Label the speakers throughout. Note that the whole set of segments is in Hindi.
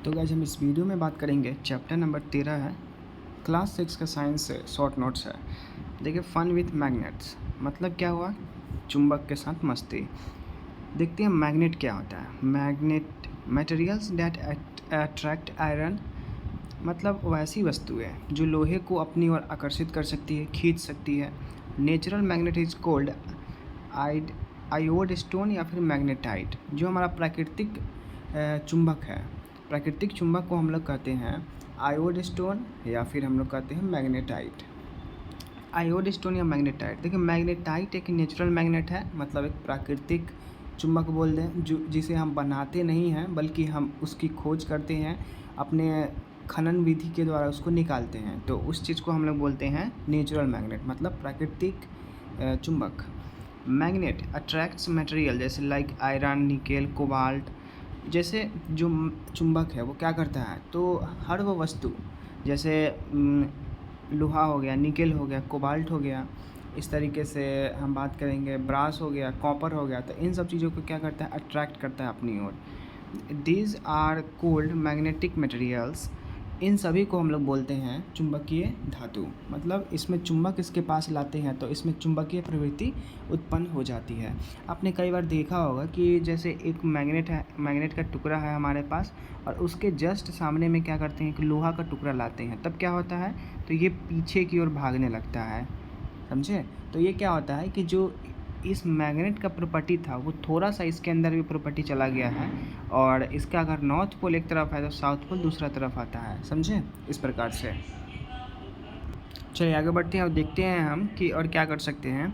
Speaker 1: तो गाइस हम इस वीडियो में बात करेंगे चैप्टर नंबर 13 है, क्लास 6 का साइंस से शॉर्ट नोट्स है। देखिए फन विथ मैग्नेट्स मतलब क्या हुआ, चुंबक के साथ मस्ती। देखते हैं मैग्नेट क्या होता है। Magnet materials that attract iron, मतलब वैसी वस्तुएं जो लोहे को अपनी ओर आकर्षित कर सकती है, खींच सकती है। Natural magnet is cold आयोड stone या फिर मैग्नेटाइट। जो हमारा प्राकृतिक चुंबक है, प्राकृतिक चुंबक को हम लोग कहते हैं आयोड स्टोन या फिर हम लोग कहते हैं मैग्नेटाइट। आयोड स्टोन या मैग्नेटाइट, देखिए मैग्नेटाइट एक नेचुरल मैग्नेट है, मतलब एक प्राकृतिक चुंबक बोल दें, जो जिसे हम बनाते नहीं हैं बल्कि हम उसकी खोज करते हैं, अपने खनन विधि के द्वारा उसको निकालते हैं। तो उस चीज़ को हम लोग बोलते हैं नेचुरल मैग्नेट, मतलब प्राकृतिक चुंबक। मैग्नेट अट्रैक्ट्स मटेरियल जैसे लाइक आयरन, निकेल, कोबाल्ट। जैसे जो चुंबक है वो क्या करता है, तो हर वो वस्तु जैसे लोहा हो गया, निकेल हो गया, कोबाल्ट हो गया, इस तरीके से हम बात करेंगे ब्रास हो गया, कॉपर हो गया, तो इन सब चीज़ों को क्या करता है, अट्रैक्ट करता है अपनी ओर। These are called magnetic materials. इन सभी को हम लोग बोलते हैं चुंबकीय धातु। मतलब इसमें चुंबक इसके पास लाते हैं तो इसमें चुंबकीय प्रवृत्ति उत्पन्न हो जाती है। आपने कई बार देखा होगा कि जैसे एक मैग्नेट है, मैग्नेट का टुकड़ा है हमारे पास, और उसके जस्ट सामने में क्या करते हैं कि लोहा का टुकड़ा लाते हैं, तब क्या होता है, तो ये पीछे की ओर भागने लगता है, समझे। तो ये क्या होता है कि जो इस मैग्नेट का प्रॉपर्टी था वो थोड़ा सा इसके अंदर भी प्रॉपर्टी चला गया है, और इसका अगर नॉर्थ पोल एक तरफ है तो साउथ पोल दूसरा तरफ आता है, समझे, इस प्रकार से। चलिए आगे बढ़ते हैं और देखते हैं हम कि और क्या कर सकते हैं।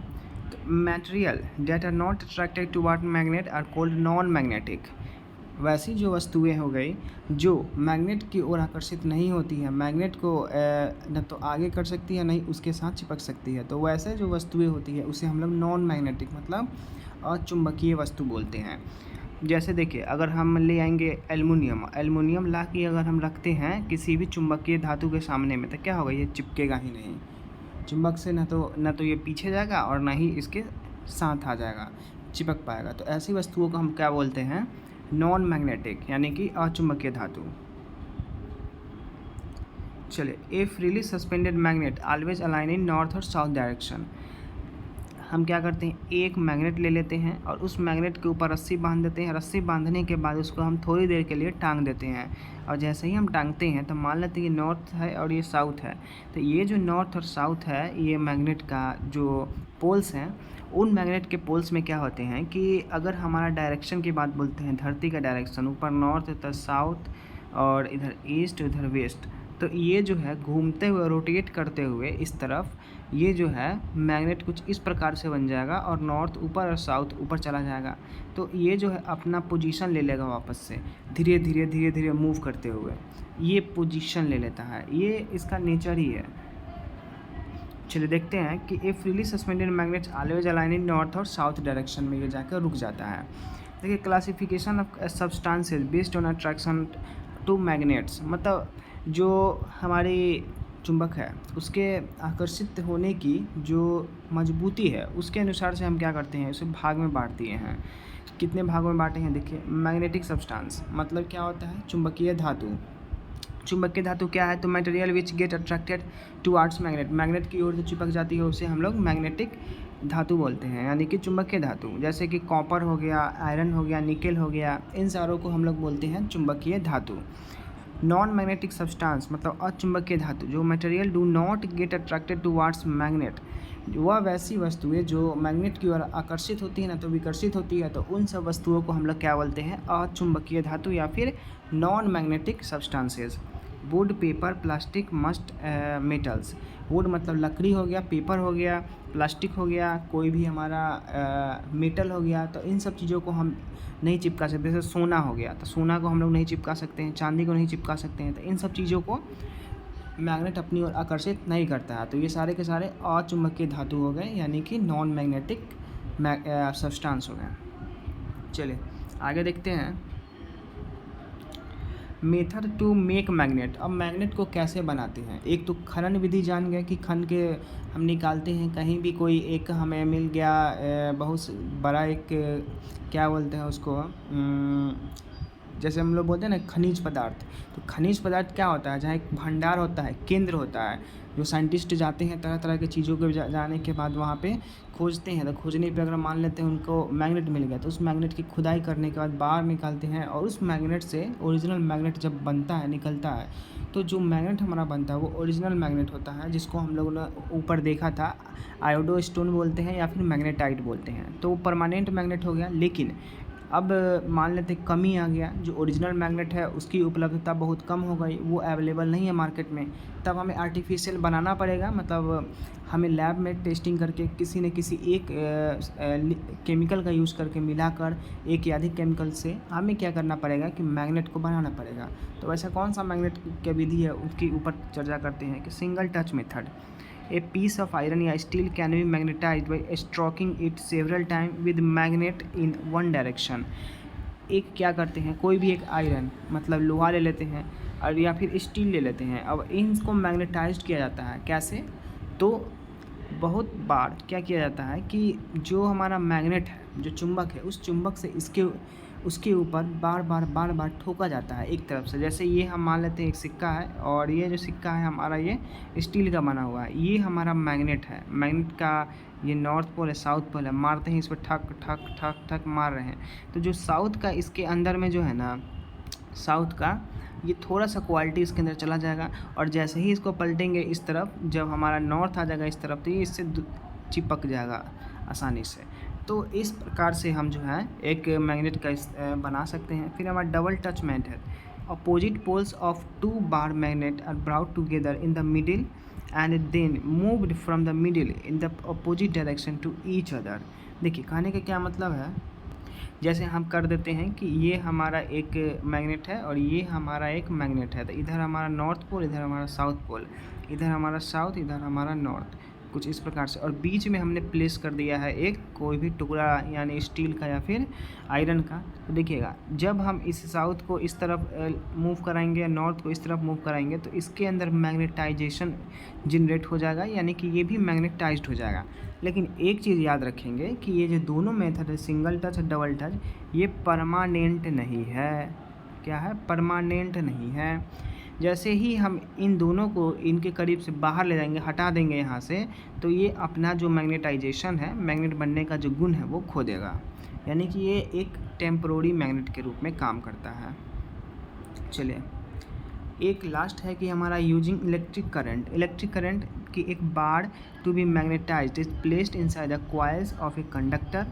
Speaker 1: तो material that are not attracted toward magnet are called non magnetic. वैसी जो वस्तुएं हो गई जो मैग्नेट की ओर आकर्षित नहीं होती हैं, मैग्नेट को न तो आगे कर सकती है नहीं उसके साथ चिपक सकती है, तो वैसे जो वस्तुएं होती है उसे हम लोग नॉन मैग्नेटिक मतलब अचुंबकीय वस्तु बोलते हैं। जैसे देखिए अगर हम ले आएंगे एल्युमिनियम ला के अगर हम रखते हैं किसी भी चुंबकीय धातु के सामने में, तो क्या होगा, ये चिपकेगा ही नहीं चुंबक से, न तो ये पीछे जाएगा और ना ही इसके साथ आ जाएगा, चिपक पाएगा। तो ऐसी वस्तुओं को हम क्या बोलते हैं, नॉन मैग्नेटिक यानी कि अचुंबकीय धातु। चलिए, ए freely suspended magnet always align इन नॉर्थ और साउथ डायरेक्शन। हम क्या करते हैं, एक मैग्नेट ले लेते हैं और उस मैग्नेट के ऊपर रस्सी बांध देते हैं। रस्सी बांधने के बाद उसको हम थोड़ी देर के लिए टांग देते हैं, और जैसे ही हम टांगते हैं तो मान लेते हैं कि नॉर्थ है और ये साउथ है। तो ये जो नॉर्थ और साउथ है, ये मैग्नेट का जो पोल्स हैं, उन मैग्नेट के पोल्स में क्या होते हैं कि अगर हमारा डायरेक्शन की बात बोलते हैं, धरती का डायरेक्शन, ऊपर नॉर्थ, इधर साउथ और इधर ईस्ट, इधर वेस्ट, तो ये जो है घूमते हुए, रोटेट करते हुए इस तरफ, ये जो है मैग्नेट कुछ इस प्रकार से बन जाएगा, और नॉर्थ ऊपर और साउथ ऊपर चला जाएगा। तो ये जो है अपना पोजीशन ले लेगा वापस से, धीरे धीरे मूव करते हुए ये पोजीशन ले लेता है, ये इसका नेचर ही है। चलिए देखते हैं कि ए freely suspended magnets always align इन नॉर्थ और साउथ डायरेक्शन में ये जाकर रुक जाता है। देखिए classification of substances based on attraction two magnets, मतलब जो हमारी चुंबक है उसके आकर्षित होने की जो मजबूती है उसके अनुसार से हम क्या करते हैं, उसे भाग में बांट दिए हैं। कितने भागों में बांटे हैं, देखिए मैग्नेटिक सब्सटेंस मतलब क्या होता है, चुंबकीय धातु। चुंबकीय धातु क्या है, तो material which get attracted towards magnet, magnet की ओर जो चिपक जाती है उसे हम लोग मैग्नेटिक धातु बोलते हैं, यानी कि चुंबकीय धातु। जैसे कि कॉपर हो गया, आयरन हो गया, निकेल हो गया, इन सारों को हम लोग बोलते हैं चुंबकीय धातु। नॉन मैग्नेटिक सब्सटेंस मतलब अचुंबकीय धातु, जो material do not get attracted towards magnet, वह वैसी वस्तुएं जो मैग्नेट की ओर आकर्षित होती है ना तो विकर्षित होती है, तो उन सब वस्तुओं को हम लोग क्या बोलते हैं, अचुंबकीय धातु या फिर non magnetic substances. Would, paper, plastic, must metals. Would मतलब लकड़ी हो गया, पेपर हो गया, प्लास्टिक हो गया, कोई भी हमारा मेटल हो गया, तो इन सब चीज़ों को हम नहीं चिपका सकते। जैसे सोना हो गया, तो सोना को हम लोग नहीं चिपका सकते हैं, चांदी को नहीं चिपका सकते हैं, तो इन सब चीज़ों को मैग्नेट अपनी ओर आकर्षित नहीं करता है। तो ये सारे के सारे अचुंबकीय धातु हो गए, यानी कि नॉन मैग्नेटिक सब्सटेंस हो गए। चलिए आगे देखते हैं, मेथड टू मेक मैग्नेट। अब मैग्नेट को कैसे बनाते हैं, एक तो खनन विधि जान गए कि खन के हम निकालते हैं, कहीं भी कोई एक हमें मिल गया बहुत बड़ा एक क्या बोलते हैं उसको, जैसे हम लोग बोलते हैं ना खनिज पदार्थ, तो खनिज पदार्थ क्या होता है, जहाँ एक भंडार होता है, केंद्र होता है, जो साइंटिस्ट जाते हैं तरह तरह की चीज़ों के जाने के बाद वहाँ पे खोजते हैं। तो खोजने पे अगर मान लेते हैं उनको मैग्नेट मिल गया, तो उस मैग्नेट की खुदाई करने के बाद बाहर निकालते हैं, और उस मैग्नेट से ओरिजिनल मैग्नेट जब बनता है, निकलता है, तो जो मैग्नेट हमारा बनता है वो ओरिजिनल मैग्नेट होता है, जिसको हम लोगों ने ऊपर देखा था, आयोडो स्टोन बोलते हैं या फिर मैग्नेटाइट बोलते हैं। तो वो परमानेंट मैग्नेट हो गया। लेकिन अब मान लेते कमी आ गया, जो ओरिजिनल मैग्नेट है उसकी उपलब्धता बहुत कम हो गई, वो अवेलेबल नहीं है मार्केट में, तब हमें आर्टिफिशियल बनाना पड़ेगा। मतलब हमें लैब में टेस्टिंग करके किसी न किसी एक केमिकल का यूज़ करके मिलाकर, एक या अधिक केमिकल से हमें क्या करना पड़ेगा कि मैग्नेट को बनाना पड़ेगा। तो वैसा कौन सा मैग्नेट की विधि है उसके ऊपर चर्चा करते हैं कि single touch method. A piece of iron या steel can be magnetized by stroking it several times with magnet in one direction। एक क्या करते हैं, कोई भी एक आयरन मतलब लोहा ले लेते हैं और या फिर स्टील ले लेते हैं, अब इनको मैग्नेटाइज्ड किया जाता है। कैसे? तो बहुत बार क्या किया जाता है कि जो हमारा मैग्नेट है, जो चुंबक है, उस चुंबक से उसके ऊपर बार बार ठोका जाता है एक तरफ से। जैसे ये हम मान लेते हैं एक सिक्का है, और ये जो सिक्का है हमारा ये स्टील का बना हुआ है, ये हमारा मैग्नेट है। मैग्नेट का ये नॉर्थ पोल है, साउथ पोल है, मारते हैं इस पर ठक ठक ठक ठक मार रहे हैं। तो जो साउथ का इसके अंदर में जो है ना, साउथ का ये थोड़ा सा क्वालिटी इसके अंदर चला जाएगा, और जैसे ही इसको पलटेंगे इस तरफ, जब हमारा नॉर्थ आ जाएगा इस तरफ, तो ये इससे चिपक जाएगा आसानी से। तो इस प्रकार से हम जो है एक मैग्नेट का बना सकते हैं। फिर हमारा double touch method, opposite poles of two bar magnet are brought together in the middle and then moved from the middle in the opposite direction to each other. देखिए कहने का क्या मतलब है, जैसे हम कर देते हैं कि ये हमारा एक मैग्नेट है और ये हमारा एक मैग्नेट है, तो इधर हमारा नॉर्थ पोल, इधर हमारा साउथ पोल, इधर हमारा साउथ, इधर हमारा नॉर्थ, कुछ इस प्रकार से। और बीच में हमने प्लेस कर दिया है एक कोई भी टुकड़ा, यानी स्टील का या फिर आयरन का। तो देखिएगा जब हम इस साउथ को इस तरफ मूव कराएंगे, नॉर्थ को इस तरफ मूव कराएंगे, तो इसके अंदर मैग्नेटाइजेशन जनरेट हो जाएगा, यानी कि ये भी मैग्नेटाइज्ड हो जाएगा। लेकिन एक चीज़ याद रखेंगे कि ये जो दोनों मेथड है, सिंगल टच और डबल टच, ये परमानेंट नहीं है। क्या है? परमानेंट नहीं है। जैसे ही हम इन दोनों को इनके करीब से बाहर ले जाएंगे, हटा देंगे यहाँ से, तो ये अपना जो मैग्नेटाइजेशन है, मैग्नेट बनने का जो गुण है वो खो देगा, यानी कि ये एक टेम्परोरी मैग्नेट के रूप में काम करता है। चलिए एक लास्ट है कि हमारा यूजिंग इलेक्ट्रिक करंट की एक बार to be magnetized is placed inside the coils of a conductor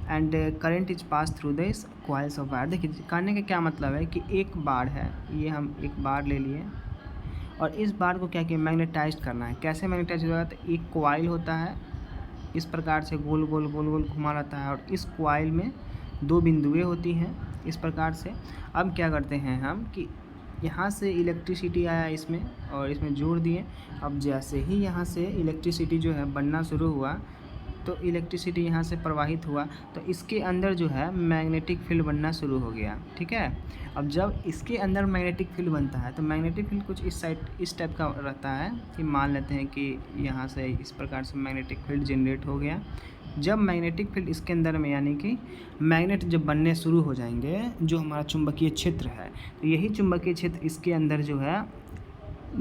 Speaker 1: and current is pass through this coils of wire. देखिए कहने का क्या मतलब है कि एक बार है, ये हम एक बार ले लिए और इस बार को क्या किया, मैग्नेटाइज्ड करना है। कैसे मैग्नेटाइज होगा? तो एक कॉइल होता है, इस प्रकार से गोल गोल गोल गोल घुमा रहता है, और इस कॉइल में दो बिंदुएं होती हैं इस प्रकार से। अब क्या करते हैं हम कि यहाँ से इलेक्ट्रिसिटी आया इसमें और इसमें जोड़ दिए। अब जैसे ही यहाँ से इलेक्ट्रिसिटी जो है बनना शुरू हुआ, तो इलेक्ट्रिसिटी यहाँ से प्रवाहित हुआ, तो इसके अंदर जो है मैग्नेटिक फील्ड बनना शुरू हो गया। ठीक है, अब जब इसके अंदर मैग्नेटिक फील्ड बनता है, तो मैग्नेटिक फील्ड कुछ इस टाइप का रहता है कि मान लेते हैं कि यहाँ से इस प्रकार से मैग्नेटिक फील्ड जनरेट हो गया। जब मैग्नेटिक फील्ड इसके अंदर में, यानी कि मैग्नेट जब बनने शुरू हो जाएंगे, जो हमारा चुंबकीय क्षेत्र है, तो यही चुंबकीय क्षेत्र इसके अंदर जो है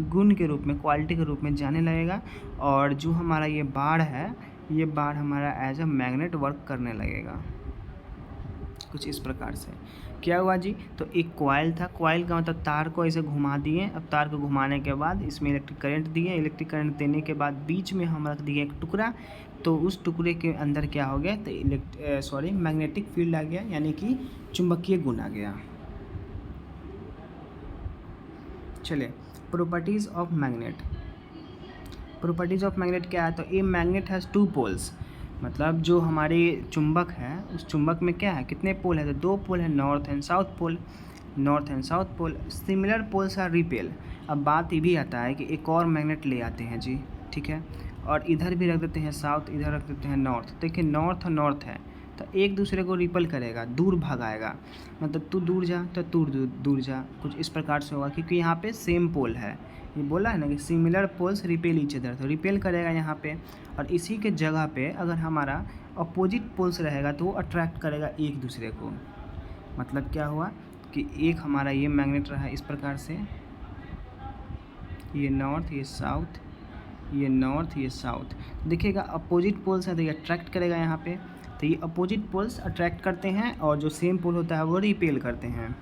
Speaker 1: गुण के रूप में, क्वालिटी के रूप में जाने लगेगा, और जो हमारा ये बार है, ये बार हमारा एज अ मैग्नेट वर्क करने लगेगा। कुछ इस प्रकार से क्या हुआ जी, तो एक कॉइल था, कॉइल का मतलब तार को ऐसे घुमा दिए। अब तार को घुमाने के बाद इसमें इलेक्ट्रिक करंट दिए, इलेक्ट्रिक करंट देने के बाद बीच में हम रख दिए एक टुकड़ा, तो उस टुकड़े के अंदर क्या हो गया, तो मैग्नेटिक फील्ड आ गया, यानी कि चुंबकीय गुण आ गया। चलिए properties of magnet. Properties of magnet क्या है, तो a magnet has two poles, मतलब जो हमारे चुंबक है उस चुंबक में क्या है, कितने पोल है, तो दो पोल है, north and south pole. North and south pole similar poles are repel. अब बात ये भी आता है कि एक और मैग्नेट ले आते हैं जी, ठीक है, और इधर भी रख देते हैं साउथ, इधर रख देते हैं नॉर्थ। देखिए नॉर्थ और नॉर्थ है, तो एक दूसरे को रिपल करेगा, दूर भगाएगा, मतलब तू दूर जा तो तू दूर जा, कुछ इस प्रकार से होगा, क्योंकि यहाँ पे सेम पोल है। ये बोला है ना कि similar poles repel each other, तो रिपेल करेगा यहाँ पे, और इसी के जगह पे अगर हमारा अपोजिट पोल्स रहेगा तो वो अट्रैक्ट करेगा एक दूसरे को। मतलब क्या हुआ कि एक हमारा ये मैग्नेट रहा इस प्रकार से, ये नॉर्थ, ये साउथ, ये नॉर्थ, ये साउथ। देखिएगा अपोजिट पोल्स है तो ये अट्रैक्ट करेगा यहाँ पे, तो ये अपोजिट पोल्स अट्रैक्ट करते हैं और जो सेम पोल होता है वो रिपेल करते हैं।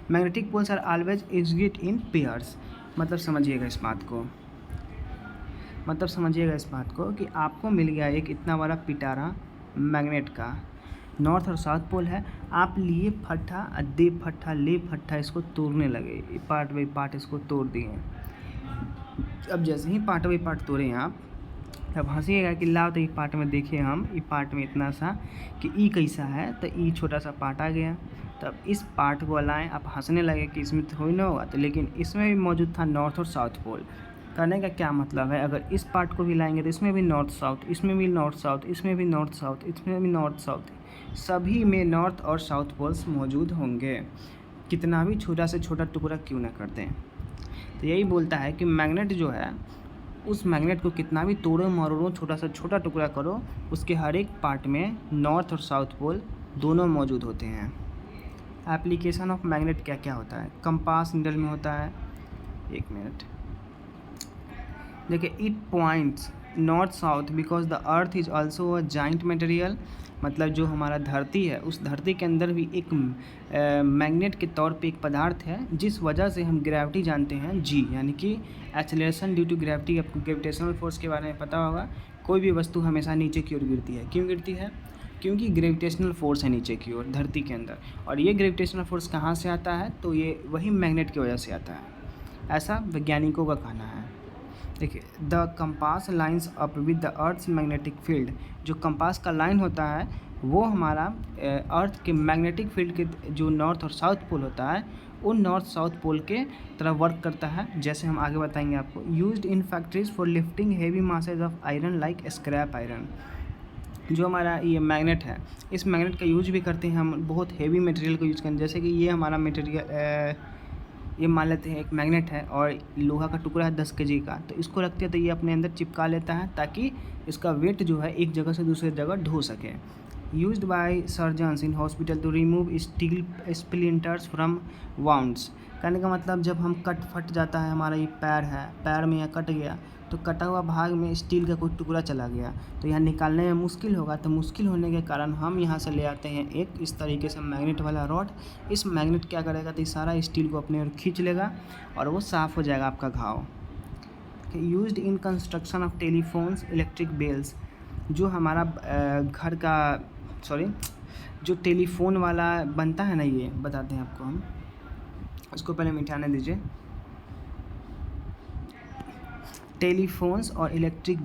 Speaker 1: Magnetic poles are always execute in pairs. मतलब समझिएगा इस बात को कि आपको मिल गया एक इतना बड़ा पिटारा मैग्नेट का, नॉर्थ और साउथ पोल है, आप लिए फट्टा दे फट्टा ले फट्टा इसको तोड़ने लगे, पार्ट बाई पार्ट इसको तोड़ दिए। अब जैसे ही पार्ट बाई पार्ट तोड़े आप, तब हंसीएगा कि लाओ तो ये पार्ट में देखिए हम, ये पार्ट में इतना सा कि ई कैसा है, तो ई छोटा सा पार्ट आ गया। तब इस पार्ट को लाएँ, आप हंसने लगे कि इसमें तो ही ना होगा, तो लेकिन इसमें भी मौजूद था नॉर्थ और साउथ पोल। करने का क्या मतलब है, अगर इस पार्ट को भी लाएंगे तो इसमें भी नॉर्थ साउथ, इसमें भी नॉर्थ साउथ, इसमें भी नॉर्थ साउथ, इसमें भी नॉर्थ साउथ, सभी में नॉर्थ और साउथ पोल्स मौजूद होंगे, कितना भी छोटा से छोटा टुकड़ा क्यों ना करते हैं। तो यही बोलता है कि मैग्नेट जो है, उस मैग्नेट को कितना भी तोड़ो मरोड़ो, छोटा सा छोटा टुकड़ा करो, उसके हर एक पार्ट में नॉर्थ और साउथ पोल दोनों मौजूद होते हैं। एप्लीकेशन ऑफ मैग्नेट क्या क्या होता है, कंपास नीडल में होता है, एक मिनट देखिए, it points north south because the earth is also a giant material. मतलब जो हमारा धरती है, उस धरती के अंदर भी एक मैग्नेट के तौर पे एक पदार्थ है, जिस वजह से हम ग्रेविटी जानते हैं जी, यानी कि एक्सेलरेशन ड्यू टू ग्रेविटी। आपको ग्रेविटेशनल फोर्स के बारे में पता होगा, कोई भी वस्तु हमेशा नीचे की ओर गिरती है। क्यों गिरती है, क्योंकि ग्रेविटेशनल फोर्स है नीचे की ओर धरती के अंदर, और ये ग्रेविटेशनल फोर्स कहाँ से आता है, तो ये वही मैग्नेट की वजह से आता है, ऐसा वैज्ञानिकों का कहना है। देखिए, the compass lines up with the earth's magnetic field. जो कंपास का लाइन होता है वो हमारा अर्थ के मैग्नेटिक फील्ड के जो नॉर्थ और साउथ पोल होता है, उन नॉर्थ साउथ पोल के तरह वर्क करता है, जैसे हम आगे बताएंगे आपको। Used in factories for lifting heavy masses of iron like scrap iron. जो हमारा ये मैग्नेट है, इस मैग्नेट का यूज भी करते हैं हम बहुत हेवी मटेरियल को यूज करें, जैसे कि ये हमारा मटेरियल, ये मान लेते हैं एक मैग्नेट है और लोहा का टुकड़ा है 10 kg का, तो इसको रखते हैं तो ये अपने अंदर चिपका लेता है ताकि इसका वेट जो है एक जगह से दूसरी जगह ढो सके। Used by surgeons in hospital to remove steel splinters from wounds. कहने का मतलब जब हम फट जाता है, हमारा ये पैर है, पैर में यहाँ कट गया, तो कटा हुआ भाग में स्टील का कोई टुकड़ा चला गया, तो यहाँ निकालने में मुश्किल होगा, तो मुश्किल होने के कारण हम यहाँ से ले आते हैं एक इस तरीके से मैग्नेट वाला रॉड। इस मैग्नेट क्या करेगा, तो सारा स्टील को अपने ओर खींच लेगा और वो साफ़ हो जाएगा आपका घाव। Used in construction of telephones electric bells. जो हमारा घर का जो टेलीफोन वाला बनता है ना, ये बताते हैं आपको हम, उसको पहले मिटाने दीजिए। टेलीफोन्स और इलेक्ट्रिक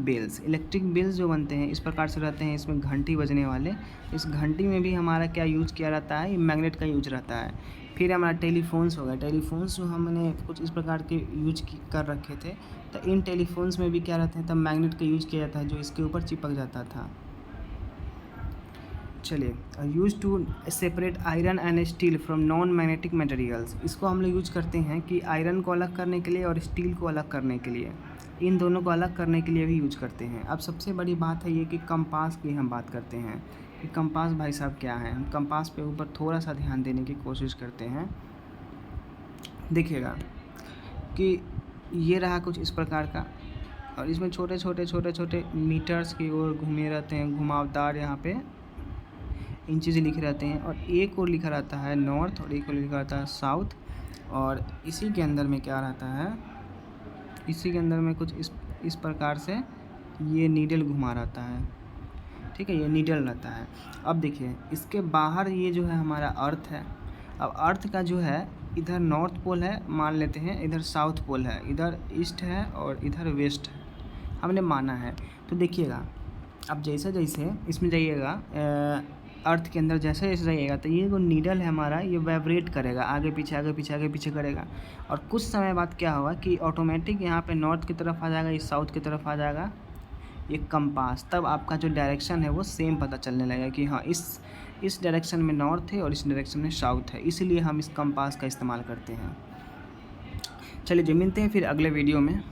Speaker 1: बेल्स जो बनते हैं इस प्रकार से रहते हैं, इसमें घंटी बजने वाले। इस घंटी में भी हमारा क्या यूज़ किया रहता है, ये मैग्नेट का यूज रहता है। फिर हमारा टेलीफोन्स हो गया, टेलीफोन्स जो हमने कुछ इस प्रकार के यूज कर रखे थे, तो इन टेलीफोन्स में भी क्या रहता है, तब मैग्नेट का यूज किया जाता है जो इसके ऊपर चिपक जाता था। चलिए, use to separate iron and steel from non magnetic materials. इसको हम लोग यूज करते हैं कि आयरन को अलग करने के लिए और स्टील को अलग करने के लिए, इन दोनों को अलग करने के लिए भी यूज करते हैं। अब सबसे बड़ी बात है ये कि कंपास की हम बात करते हैं कि कंपास भाई साहब क्या है। हम कंपास पे ऊपर थोड़ा सा ध्यान देने की कोशिश करते हैं। देखिएगा कि ये रहा कुछ इस प्रकार का, और इसमें छोटे छोटे मीटर्स की ओर घूमे रहते हैं, घुमावदार यहाँ पे इंचेज लिखे रहते हैं, और एक और लिखा रहता है नॉर्थ और एक और लिखा रहता है साउथ। और इसी के अंदर में क्या रहता है, इसी के अंदर में कुछ इस प्रकार से ये नीडल घुमा रहता है, ठीक है, ये नीडल रहता है। अब देखिए, इसके बाहर ये जो है हमारा अर्थ है। अब अर्थ का जो है इधर नॉर्थ पोल है मान लेते हैं, इधर साउथ पोल है, इधर ईस्ट है और इधर वेस्ट है, हमने माना है। तो देखिएगा, अब जैसे जैसे इसमें जाइएगा अर्थ के अंदर, जैसे जैसे जाइएगा तो ये जो नीडल है हमारा, ये वाइब्रेट करेगा, आगे पीछे करेगा, और कुछ समय बाद क्या होगा कि ऑटोमेटिक यहाँ पे नॉर्थ की तरफ आ जाएगा, ये साउथ की तरफ आ जाएगा ये कंपास। तब आपका जो डायरेक्शन है वो सेम पता चलने लगेगा कि हाँ इस डायरेक्शन में नॉर्थ है और इस डायरेक्शन में साउथ है, इसलिए हम इस कंपास का इस्तेमाल करते हैं। चलिए जी, मिलते हैं फिर अगले वीडियो में।